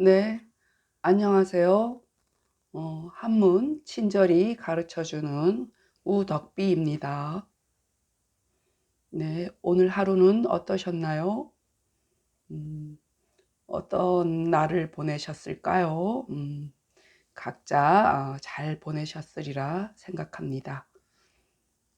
네, 안녕하세요. 한문 친절히 가르쳐주는 우덕비입니다. 네, 오늘 하루는 어떠셨나요? 음, 어떤 날을 보내셨을까요? 각자 잘 보내셨으리라 생각합니다.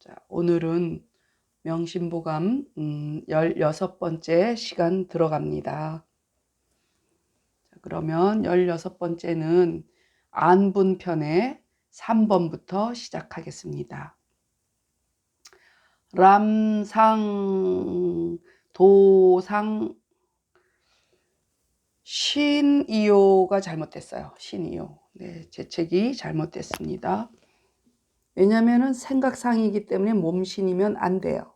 자, 오늘은 명심보감 16번째 시간 들어갑니다. 그러면 16번째는 안분편의 3번부터 시작하겠습니다. 람상, 도상, 신이요가 잘못됐어요. 신이요. 네, 재책이 잘못됐습니다. 왜냐면은 생각상이기 때문에 몸신이면 안 돼요.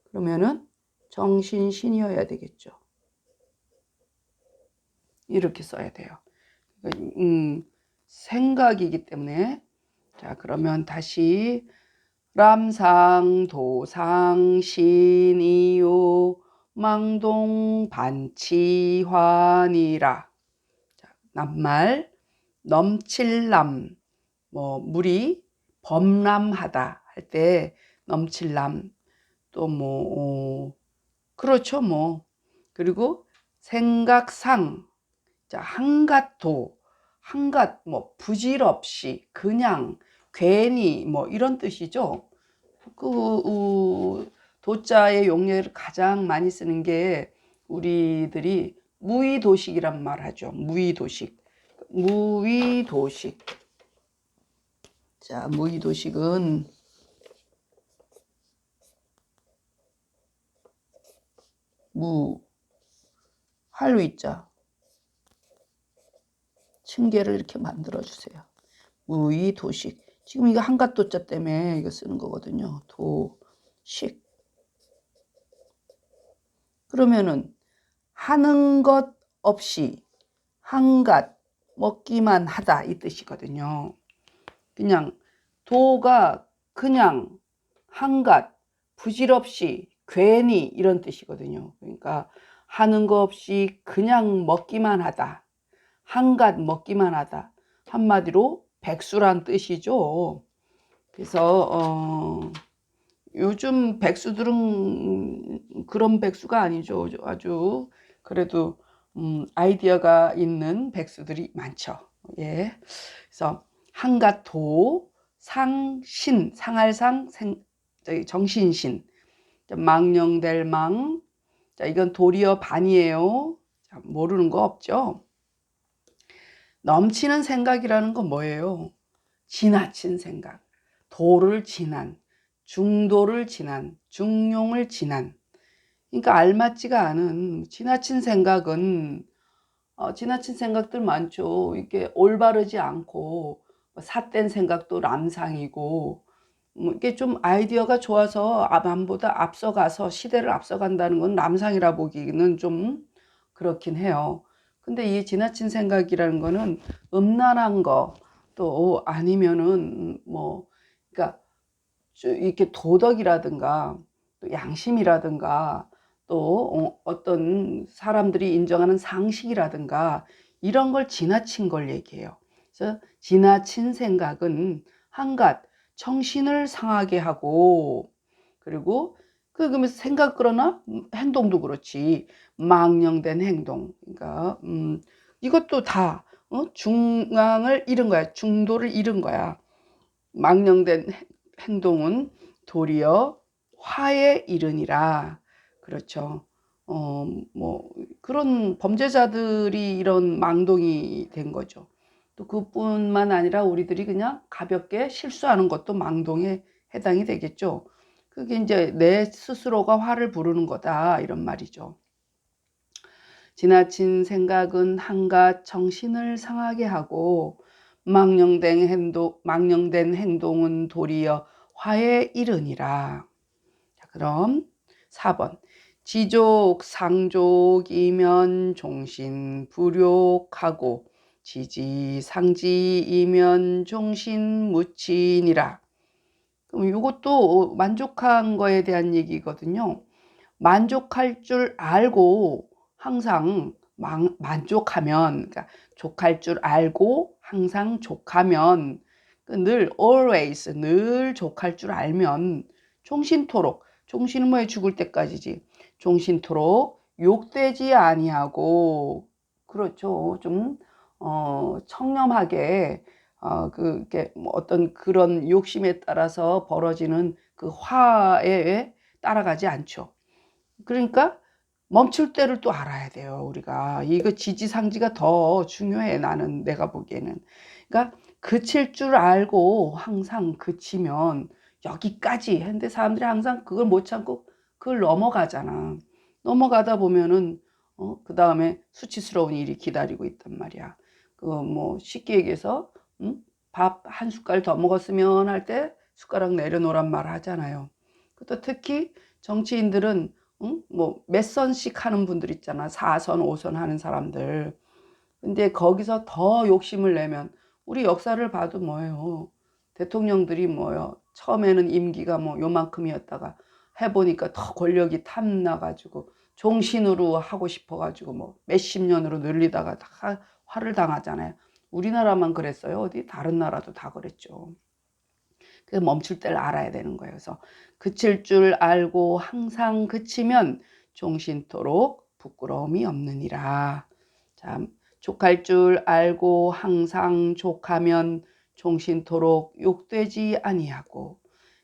그러면은 정신신이어야 되겠죠. 이렇게 써야 돼요. 생각이기 때문에. 자, 그러면 다시 람상 도상 신이요 망동 반치환이라. 자, 낱말 넘칠남, 물이 범람하다 할 때 넘칠남, 또 그렇죠. 그리고 생각상, 자, 한갓도, 한갓, 부질없이, 그냥, 괜히, 이런 뜻이죠. 도자의 용례를 가장 많이 쓰는 게 우리들이 무의도식이란 말 하죠. 무의도식. 무의도식. 자, 무의도식은 할위자. 층계를 이렇게 만들어 주세요. 무의도식. 지금 이거 한갓도자 때문에 이거 쓰는 거거든요. 도식. 그러면은 하는 것 없이 한갓 먹기만 하다 이 뜻이거든요. 그냥 도가 그냥 한갓 부질없이 괜히 이런 뜻이거든요. 그러니까 하는 거 없이 그냥 먹기만 하다. 한갓 먹기만 하다. 한마디로 백수란 뜻이죠. 그래서 요즘 백수들은 그런 백수가 아니죠. 아주 그래도 아이디어가 있는 백수들이 많죠. 예. 그래서 한가도, 상신, 상할상, 정신신, 망령될 망. 자, 이건 도리어 반이에요. 자, 모르는 거 없죠. 넘치는 생각이라는 건 뭐예요? 지나친 생각, 도를 지난, 중도를 지난, 중용을 지난. 그러니까 알맞지가 않은 지나친 생각은 지나친 생각들 많죠. 이게 올바르지 않고 삿된 생각도 람상이고 이게 좀 아이디어가 좋아서 남보다 앞서가서 시대를 앞서간다는 건 람상이라 보기는 좀 그렇긴 해요. 근데 이 지나친 생각이라는 거는 음란한 거 또 아니면은 그러니까 이렇게 도덕이라든가 또 양심이라든가 또 어떤 사람들이 인정하는 상식이라든가 이런 걸 지나친 걸 얘기해요. 그래서 지나친 생각은 한갓 정신을 상하게 하고, 그리고 그러면서 생각 그러나 행동도 그렇지 망령된 행동. 그러니까 이것도 다 중앙을 잃은 거야. 중도를 잃은 거야. 망령된 행동은 도리어 화에 이르니라. 그렇죠. 그런 범죄자들이 이런 망동이 된 거죠. 또 그뿐만 아니라 우리들이 그냥 가볍게 실수하는 것도 망동에 해당이 되겠죠. 그게 이제 내 스스로가 화를 부르는 거다 이런 말이죠. 지나친 생각은 한갓 정신을 상하게 하고 망령된 행동은 도리어 화에 이르니라. 자, 그럼 4번. 지족, 상족이면 종신 불욕하고 지지, 상지이면 종신 무친이라. 그럼 이것도 만족한 거에 대한 얘기거든요. 만족할 줄 알고 항상 만족하면, 그러니까 족할 줄 알고 항상 족하면, 늘 always 늘 족할 줄 알면 종신토록, 종신은 뭐에 죽을 때까지지, 종신토록 욕되지 아니하고, 그렇죠. 좀 청렴하게 그게 뭐 어떤 그런 욕심에 따라서 벌어지는 그 화에 따라가지 않죠. 그러니까 멈출 때를 또 알아야 돼요, 우리가. 이거 지지상지가 더 중요해, 나는, 내가 보기에는. 그러니까 그칠 줄 알고 항상 그치면 여기까지 했는데 사람들이 항상 그걸 못 참고 그걸 넘어가잖아. 넘어가다 보면은 그 다음에 수치스러운 일이 기다리고 있단 말이야. 그 뭐 쉽게 얘기해서 밥 한 숟갈 더 먹었으면 할 때 숟가락 내려놓으란 말 하잖아요. 또 특히 정치인들은 뭐 몇 선씩 하는 분들 있잖아. 4선, 5선 하는 사람들. 근데 거기서 더 욕심을 내면 우리 역사를 봐도 뭐예요. 대통령들이 뭐예요. 처음에는 임기가 뭐 요만큼이었다가 해보니까 더 권력이 탐나가지고 종신으로 하고 싶어가지고 뭐 몇십 년으로 늘리다가 다 화를 당하잖아요. 우리나라만 그랬어요. 어디 다른 나라도 다 그랬죠. 그래서 멈출 때를 알아야 되는 거예요. 그래서 그칠 줄 알고 항상 그치면 종신토록 부끄러움이 없느니라. 자, 족할 줄 알고 항상 족하면 종신토록 욕되지 아니하고,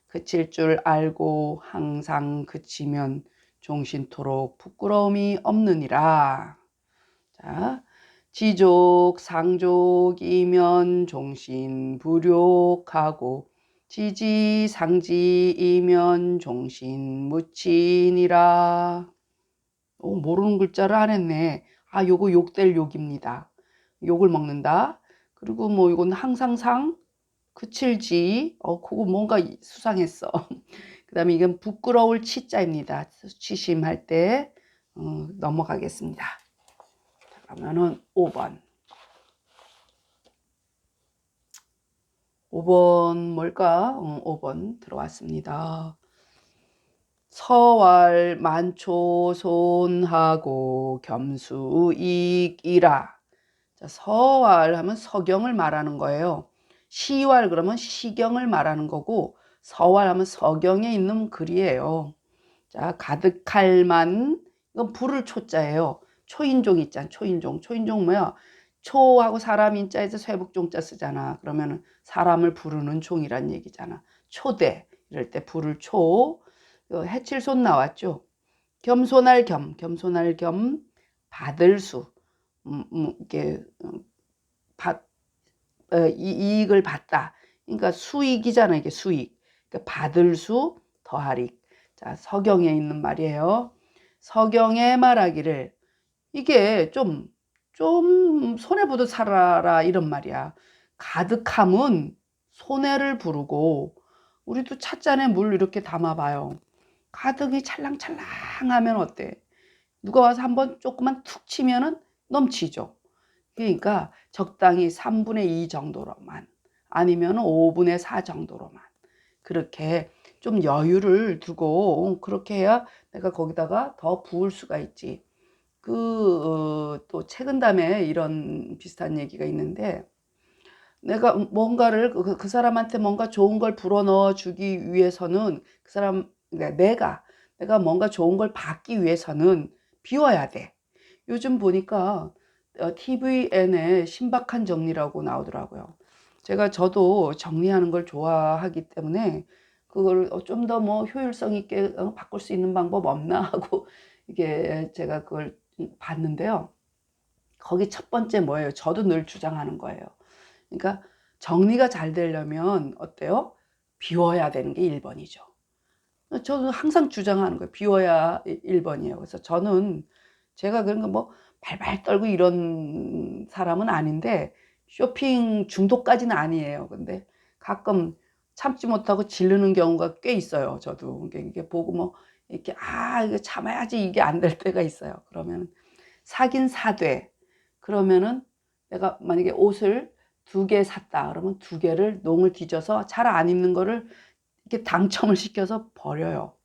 그칠 줄 알고 항상 그치면 종신토록 부끄러움이 없느니라. 자, 지족 상족이면 종신불욕하고 지지상지이면 종신무친이라. 모르는 글자를 안 했네. 요거 욕될 욕입니다. 욕을 먹는다. 그리고 뭐 이건 항상상 그칠지. 그거 뭔가 수상했어. 그 다음에 이건 부끄러울 치자입니다. 수치심할 때 넘어가겠습니다. 그러면은 5번. 5번 뭘까? 5번 들어왔습니다. 서왈 만초손하고 겸수익이라. 자, 서왈 하면 서경을 말하는 거예요. 시왈 그러면 시경을 말하는 거고, 서왈 하면 서경에 있는 글이에요. 자, 가득할 만, 이건 불을 초자예요. 초인종 있잖아. 초인종. 초인종 뭐야? 초하고 사람 인자에서 쇠북종자 쓰잖아. 그러면 사람을 부르는 종이란 얘기잖아. 초대. 이럴 때 불을 초. 해칠손 나왔죠. 겸손할 겸, 겸손할 겸, 받을 수. 이게 이익을 받다. 그러니까 수익이잖아. 이게 수익. 그러니까 받을 수 더하리. 자, 서경에 있는 말이에요. 서경에 말하기를, 이게 좀 손해보듯 살아라 이런 말이야. 가득함은 손해를 부르고, 우리도 찻잔에 물 이렇게 담아봐요. 가득이 찰랑찰랑하면 어때? 누가 와서 한번 조금만 툭 치면은 넘치죠. 그러니까 적당히 3분의 2 정도로만, 아니면 5분의 4 정도로만, 그렇게 좀 여유를 두고 그렇게 해야 내가 거기다가 더 부을 수가 있지. 또 최근담에 이런 비슷한 얘기가 있는데, 내가 뭔가를 그 사람한테 뭔가 좋은 걸 불어넣어 주기 위해서는 그 사람, 그러니까 내가 뭔가 좋은 걸 받기 위해서는 비워야 돼. 요즘 보니까 TVN에 신박한 정리라고 나오더라고요. 저도 정리하는 걸 좋아하기 때문에 그걸 좀 더 뭐 효율성 있게 바꿀 수 있는 방법 없나 하고 이게 제가 그걸 봤는데요. 거기 첫 번째 뭐예요? 저도 늘 주장하는 거예요. 그러니까 정리가 잘 되려면 어때요? 비워야 되는 게 1번이죠. 저는 항상 주장하는 거예요. 비워야 1번이에요. 그래서 제가 그런 거 뭐 발발 떨고 이런 사람은 아닌데, 쇼핑 중독까지는 아니에요. 근데 가끔 참지 못하고 지르는 경우가 꽤 있어요. 저도 이게 보고 뭐 이렇게 이거 참아야지, 이게 안 될 때가 있어요. 그러면 사긴 사되, 그러면은 내가 만약에 옷을 2개 샀다 그러면 2개를 농을 뒤져서 잘 안 입는 거를 이렇게 당첨을 시켜서 버려요.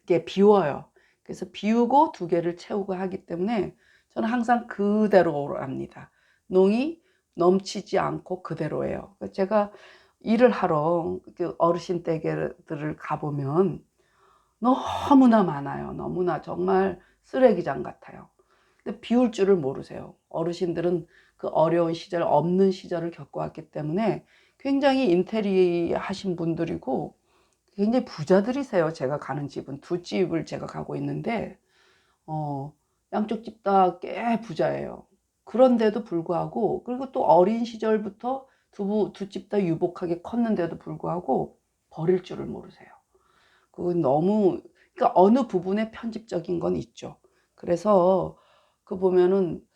이게 비워요. 그래서 비우고 2개를 채우고 하기 때문에 저는 항상 그대로랍니다. 농이 넘치지 않고 그대로예요. 제가 일을 하러 그 어르신 댁들을 가보면 너무나 많아요. 너무나 정말 쓰레기장 같아요. 근데 비울 줄을 모르세요. 어르신들은 그 어려운 시절, 없는 시절을 겪어왔기 때문에 굉장히 인테리어 하신 분들이고 굉장히 부자들이세요. 제가 가는 집은 두 집을 제가 가고 있는데 양쪽 집 다 꽤 부자예요. 그런데도 불구하고, 그리고 또 어린 시절부터 두 집 다 유복하게 컸는데도 불구하고 버릴 줄을 모르세요. 그건 너무, 그러니까 어느 부분에 편집적인 건 있죠. 그래서 그 보면은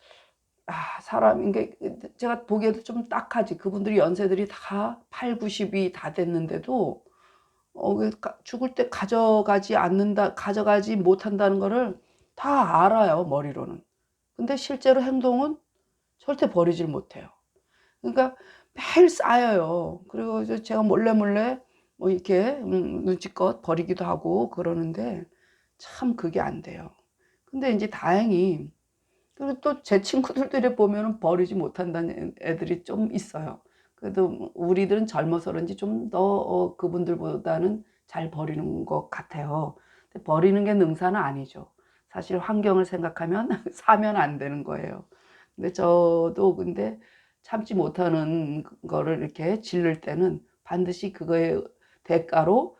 사람, 이게 제가 보기에도 좀 딱하지. 그분들이 연세들이 다 8, 90이 다 됐는데도 죽을 때 가져가지 못한다는 거를 다 알아요, 머리로는. 근데 실제로 행동은 절대 버리질 못해요. 그러니까 매일 쌓여요. 그리고 이제 제가 몰래 뭐 이렇게 눈치껏 버리기도 하고 그러는데 참 그게 안 돼요. 근데 이제 다행히, 그리고 또 제 친구들이 보면은 버리지 못한다는 애들이 좀 있어요. 그래도 우리들은 젊어서 그런지 좀 더 그분들보다는 잘 버리는 것 같아요. 근데 버리는 게 능사는 아니죠. 사실 환경을 생각하면 사면 안 되는 거예요. 근데 저도 근데 참지 못하는 거를 이렇게 질를 때는 반드시 그거의 대가로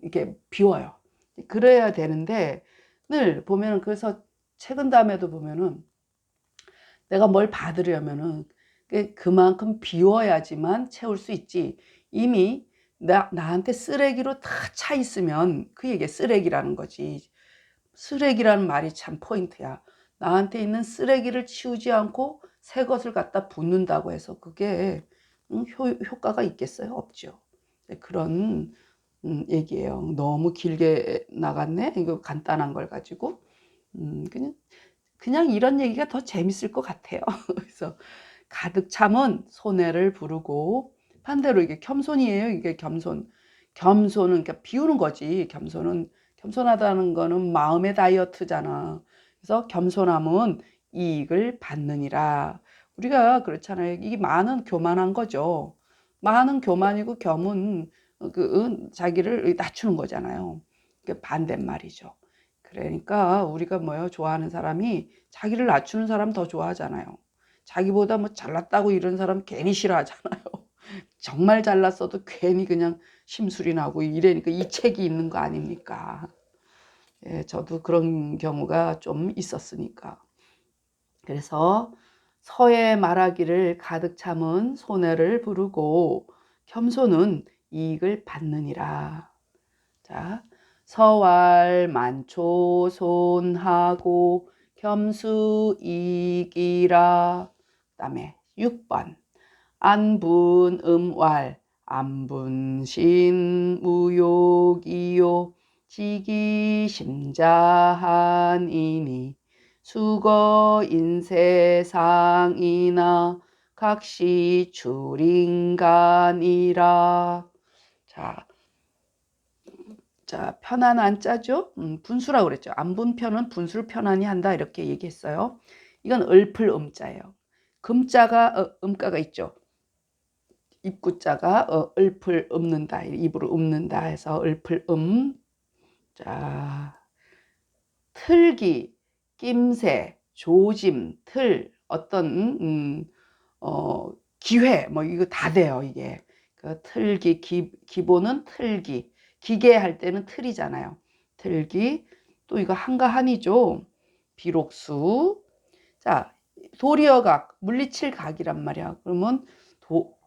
이렇게 비워요. 그래야 되는데 늘 보면은, 그래서 책은 다음에도 보면은 내가 뭘 받으려면은 그만큼 비워야지만 채울 수 있지. 이미 나한테 쓰레기로 다 차 있으면 그 얘기가 쓰레기라는 거지. 쓰레기라는 말이 참 포인트야. 나한테 있는 쓰레기를 치우지 않고 새 것을 갖다 붓는다고 해서 그게 효과가 있겠어요? 없죠. 그런 얘기예요. 너무 길게 나갔네. 이거 간단한 걸 가지고. 그냥 이런 얘기가 더 재밌을 것 같아요. 그래서 가득 참은 손해를 부르고, 반대로 이게 겸손이에요. 이게 겸손은 그러니까 비우는 거지. 겸손하다는 거는 마음의 다이어트잖아. 그래서 겸손함은 이익을 받느니라. 우리가 그렇잖아요. 이게 많은 교만한 거죠. 많은 교만이고 겸은 자기를 낮추는 거잖아요. 반대말이죠. 그러니까 우리가 뭐요? 좋아하는 사람이 자기를 낮추는 사람 더 좋아하잖아요. 자기보다 뭐 잘났다고 이런 사람 괜히 싫어하잖아요. 정말 잘났어도 괜히 그냥 심술이 나고 이래니까 이 책이 있는 거 아닙니까? 예, 저도 그런 경우가 좀 있었으니까. 그래서 서에 말하기를 가득 참은 손해를 부르고 겸손은 이익을 받느니라. 자, 서왈 만초손하고 겸수이기라. 그다음에 6번 안분음왈 안분신 무욕이요 지기심자하니니 수거인세상이나 각시출인간이라. 자, 편안 안자죠? 분수라고 그랬죠. 안분편은 분수를 편안히 한다 이렇게 얘기했어요. 이건 을풀 음자예요. 금자가 음가가 있죠. 입구자가 을풀 읊는다, 입으로 읊는다 해서 을풀 자, 틀기, 낌새, 조짐, 틀, 어떤 기회 뭐 이거 다 돼요. 이게 그 틀기 기본은 틀기, 기계 할 때는 틀이잖아요. 틀기, 또 이거 한가한이죠. 비록수. 자, 도리어각, 물리칠각이란 말이야. 그러면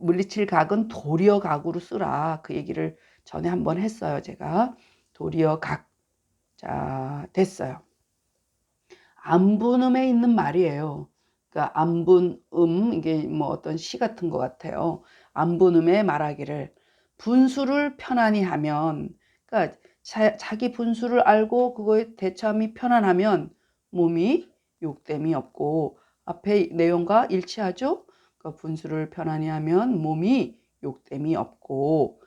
물리칠각은 도리어각으로 쓰라. 그 얘기를 전에 한번 했어요. 제가 도리어각. 자, 됐어요. 안분음에 있는 말이에요. 그러니까 안분음, 이게 뭐 어떤 시 같은 것 같아요. 안분음에 말하기를 분수를 편안히 하면, 그러니까 자기 분수를 알고 그거에 대처함이 편안하면 몸이 욕됨이 없고, 앞에 내용과 일치하죠? 그러니까 분수를 편안히 하면 몸이 욕됨이 없고,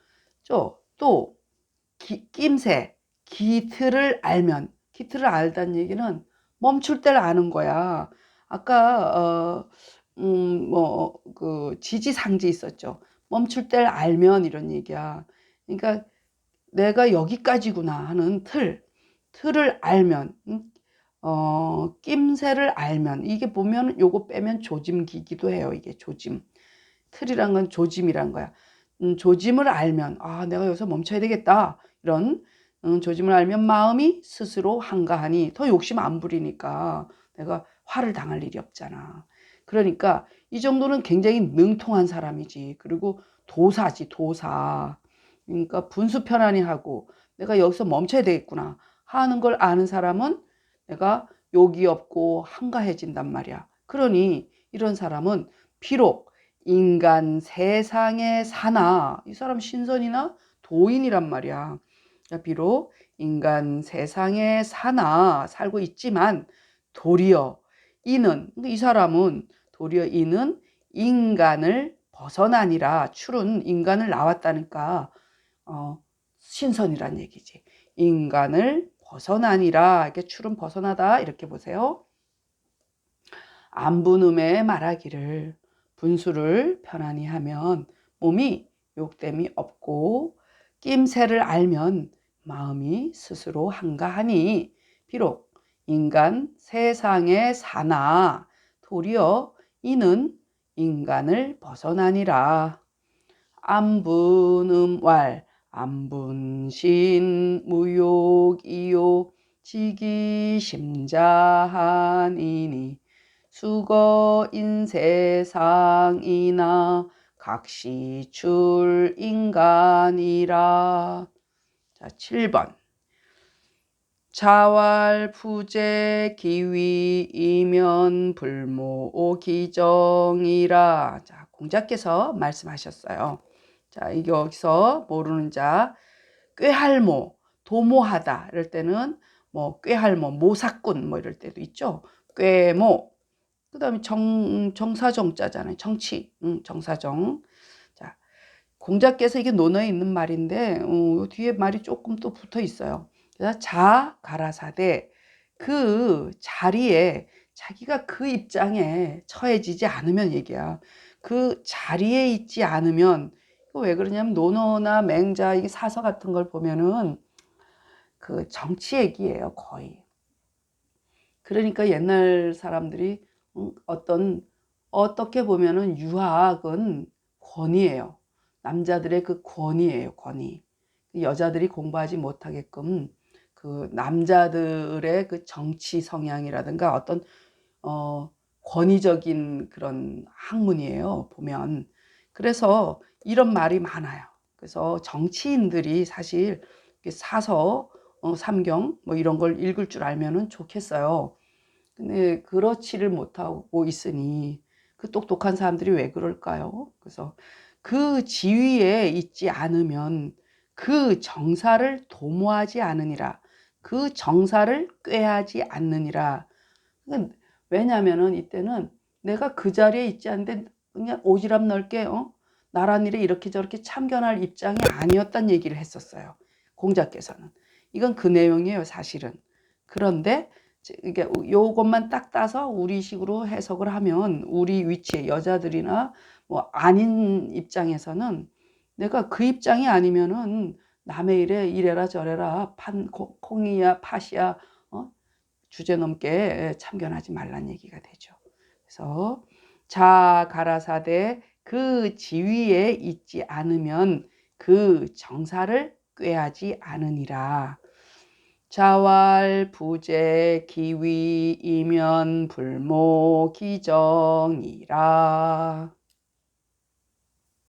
또 낌새, 기틀을 알면, 기틀을 알다는 얘기는 멈출 때를 아는 거야. 아까 그 지지상지 있었죠. 멈출 때를 알면 이런 얘기야. 그러니까 내가 여기까지구나 하는 틀을 알면, 낌새를 알면, 이게 보면 요거 빼면 조짐기기도 해요. 이게 조짐. 틀이란 건 조짐이란 거야. 조짐을 알면, 아, 내가 여기서 멈춰야 되겠다. 이런 조짐을 알면 마음이 스스로 한가하니, 더 욕심 안 부리니까 내가 화를 당할 일이 없잖아. 그러니까 이 정도는 굉장히 능통한 사람이지. 그리고 도사지, 도사. 그러니까 분수 편안히 하고 내가 여기서 멈춰야 되겠구나 하는 걸 아는 사람은 내가 욕이 없고 한가해진단 말이야. 그러니 이런 사람은 비록 인간 세상에 사나, 이 사람 신선이나 도인이란 말이야. 비록 인간 세상에 사나 살고 있지만 도리어 이는, 이 사람은 도리어 이는 인간을 벗어나니라. 출은 인간을 나왔다니까 신선이란 얘기지. 인간을 벗어나니라. 이렇게 출은 벗어나다 이렇게 보세요. 안분음에 말하기를 분수를 편안히 하면 몸이 욕됨이 없고 낌새를 알면 마음이 스스로 한가하니 비록 인간 세상에 사나 도리어 이는 인간을 벗어나니라. 안분음왈 안분신 무욕이요 지기심자하니니 수거인 세상이나 각시출 인간이라. 자, 7번. 자왈부재 기위이면 불모 기정이라. 자, 공자께서 말씀하셨어요. 자, 여기서 모르는 자, 꾀할모, 도모하다 이럴 때는 뭐 꾀할모, 모사꾼 뭐 이럴 때도 있죠. 꾀모. 그다음에 정사정자잖아요. 정치, 정사정. 자, 공자께서 이게 논어에 있는 말인데 뒤에 말이 조금 또 붙어 있어요. 그래서 가라사대 그 자리에 자기가 그 입장에 처해지지 않으면 얘기야. 그 자리에 있지 않으면 왜 그러냐면 논어나 맹자 이게 사서 같은 걸 보면은 그 정치 얘기예요, 거의. 그러니까 옛날 사람들이 어떻게 보면은 유학은 권위예요. 남자들의 그 권위예요, 권위. 여자들이 공부하지 못하게끔 그 남자들의 그 정치 성향이라든가 어떤 권위적인 그런 학문이에요, 보면. 그래서 이런 말이 많아요. 그래서 정치인들이 사실 사서, 삼경 뭐 이런 걸 읽을 줄 알면은 좋겠어요. 근데 그렇지를 못하고 있으니 그 똑똑한 사람들이 왜 그럴까요? 그래서 그 지위에 있지 않으면 그 정사를 도모하지 않으니라. 그 정사를 꾀하지 않느니라. 왜냐면은 이때는 내가 그 자리에 있지 않는데 그냥 오지랖 넓게 나란 일에 이렇게 저렇게 참견할 입장이 아니었단 얘기를 했었어요. 공자께서는. 이건 그 내용이에요, 사실은. 그런데 이게 요것만 딱 따서 우리식으로 해석을 하면 우리 위치에 여자들이나 뭐 아닌 입장에서는 내가 그 입장이 아니면은 남의 일에 이래라 저래라 콩이야 팥이야 주제넘게 참견하지 말란 얘기가 되죠. 그래서 자 가라사대 그 지위에 있지 않으면 그 정사를 꾀하지 않으니라. 자왈 부재 기위 이면 불모 기정이라.